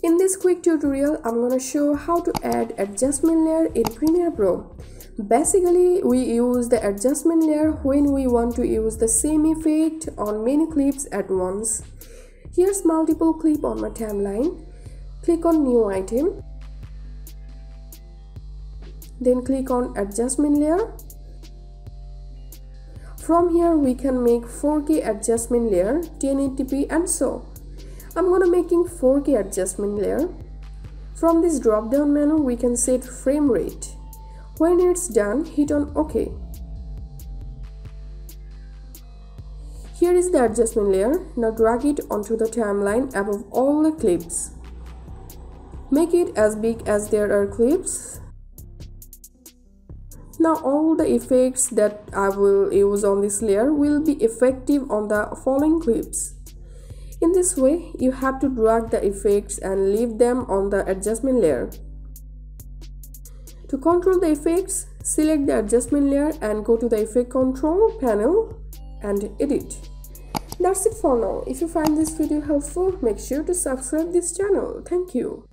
In this quick tutorial, I'm gonna show how to add adjustment layer in Premiere Pro. Basically, we use the adjustment layer when we want to use the same effect on many clips at once. Here's multiple clip on my timeline. Click on New Item. Then click on Adjustment Layer. From here, we can make 4K adjustment layer, 1080p and so. I'm gonna making 4K adjustment layer. From this drop down menu, we can set frame rate. When it's done, hit on OK. Here is the adjustment layer. Now drag it onto the timeline above all the clips. Make it as big as there are clips. Now all the effects that I will use on this layer will be effective on the following clips. In this way, you have to drag the effects and leave them on the adjustment layer. To control the effects, select the adjustment layer and go to the effect control panel and edit. That's it for now. If you find this video helpful, make sure to subscribe this channel. Thank you.